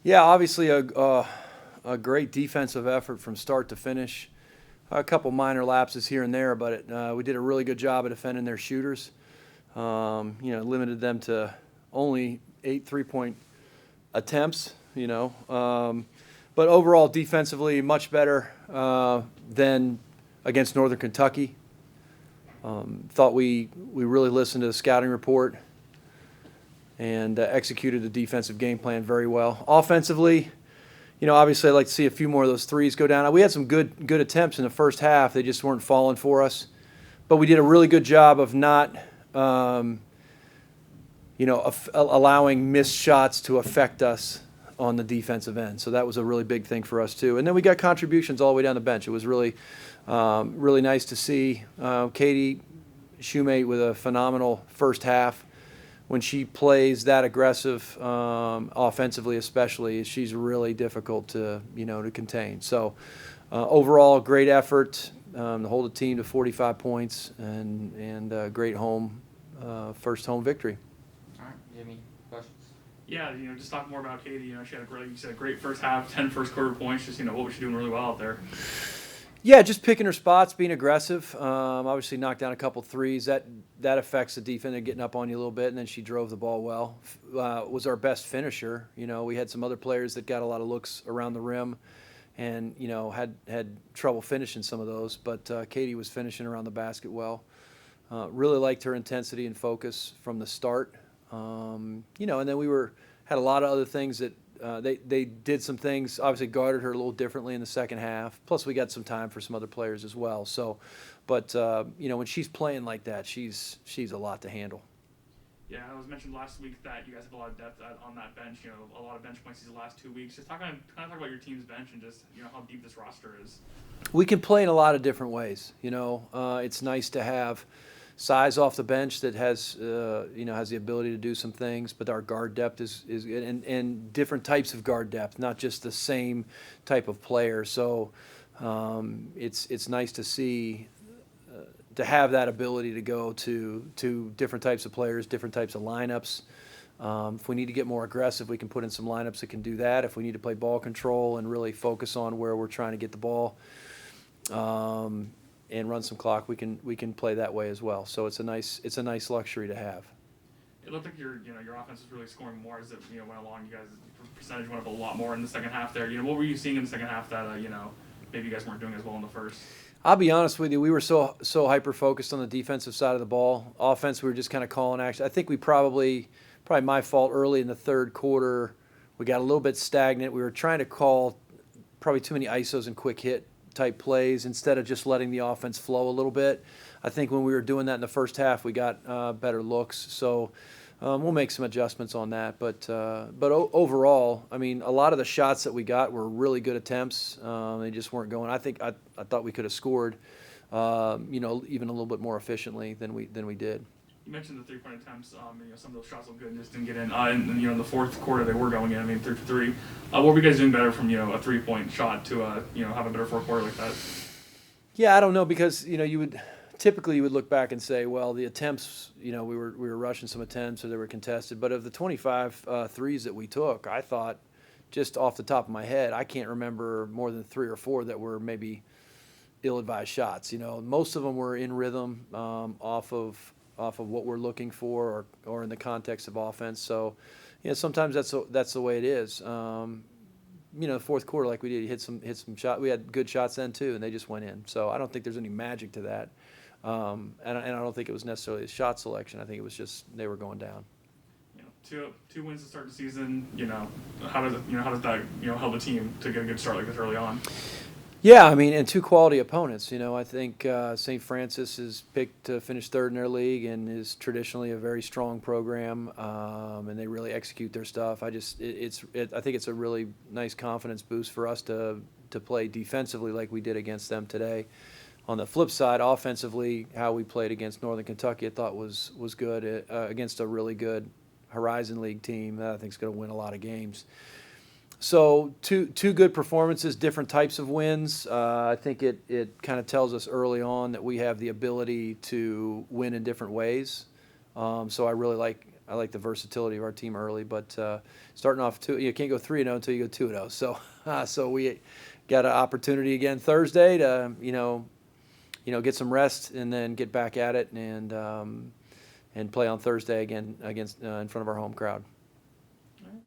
Yeah, obviously a great defensive effort from start to finish. A couple minor lapses here and there, but we did a really good job of defending their shooters. Limited them to only 8 3-point attempts. But overall defensively much better than against Northern Kentucky. Thought we really listened to the scouting report and executed the defensive game plan very well. Offensively, obviously I'd like to see a few more of those threes go down. We had some good attempts in the first half. They just weren't falling for us. But we did a really good job of not, allowing missed shots to affect us on the defensive end. So that was a really big thing for us too. And then we got contributions all the way down the bench. It was really, really nice to see Katie Shoemate with a phenomenal first half. When she plays that aggressive, offensively especially, she's really difficult to contain. So overall, great effort to hold the team to 45 points and great first home victory. All right, you have any questions? Yeah, just talk more about Katie. She had a great first half, 10 first quarter points. Just what was she doing really well out there? Yeah, just picking her spots, being aggressive. Obviously knocked down a couple threes. That affects the defender getting up on you a little bit, and then she drove the ball well. Was our best finisher. We had some other players that got a lot of looks around the rim and, had trouble finishing some of those. But Katie was finishing around the basket well. Really liked her intensity and focus from the start. And then we had a lot of other things that they did some things, obviously guarded her a little differently in the second half. Plus, we got some time for some other players as well. So, but when she's playing like that, she's a lot to handle. Yeah, it was mentioned last week that you guys have a lot of depth on that bench. A lot of bench points these last 2 weeks. Just talk about your team's bench and just how deep this roster is. We can play in a lot of different ways. It's nice to have size off the bench that has the ability to do some things, but our guard depth is good, and different types of guard depth, not just the same type of player. So it's nice to see to have that ability to go to different types of players, different types of lineups. If we need to get more aggressive, we can put in some lineups that can do that. If we need to play ball control and really focus on where we're trying to get the ball. And run some clock, we can play that way as well. So it's a nice luxury to have. It looked like your offense was really scoring more as it went along. You guys percentage went up a lot more in the second half there. What were you seeing in the second half that maybe you guys weren't doing as well in the first? I'll be honest with you, we were so hyper focused on the defensive side of the ball. Offense, we were just kind of calling action. I think we probably my fault early in the third quarter. We got a little bit stagnant. We were trying to call probably too many ISOs and quick hit type plays instead of just letting the offense flow a little bit. I think when we were doing that in the first half, we got better looks. So we'll make some adjustments on that. But overall, I mean, a lot of the shots that we got were really good attempts. They just weren't going. I thought we could have scored, even a little bit more efficiently than we did. You mentioned the three-point attempts. Some of those shots looked good and just didn't get in. And in the fourth quarter, they were going in. 3 for 3. What were you guys doing better from a three-point shot to have a better fourth quarter like that? Yeah, I don't know, because you would look back and say, well, the attempts, we were rushing some attempts or they were contested. But of the 25 threes that we took, I thought, just off the top of my head, I can't remember more than 3 or 4 that were maybe ill-advised shots. Most of them were in rhythm, off of what we're looking for or in the context of offense. So, sometimes that's the way it is. The fourth quarter, like we did, hit some shot. We had good shots then too, and they just went in. So I don't think there's any magic to that. And I don't think it was necessarily a shot selection. I think it was just they were going down. Two wins to start the season. How does that help the team to get a good start like this early on? Yeah, I mean, and 2 quality opponents. I think St. Francis is picked to finish third in their league and is traditionally a very strong program, and they really execute their stuff. I think it's a really nice confidence boost for us to play defensively like we did against them today. On the flip side, offensively, how we played against Northern Kentucky, I thought was good against a really good Horizon League team that I think is going to win a lot of games. So two good performances, different types of wins. I think it kind of tells us early on that we have the ability to win in different ways. So I really like I like the versatility of our team early, but starting off you can't go 3-0 until you go 2-0. So so we got an opportunity again Thursday to get some rest and then get back at it and play on Thursday again against in front of our home crowd.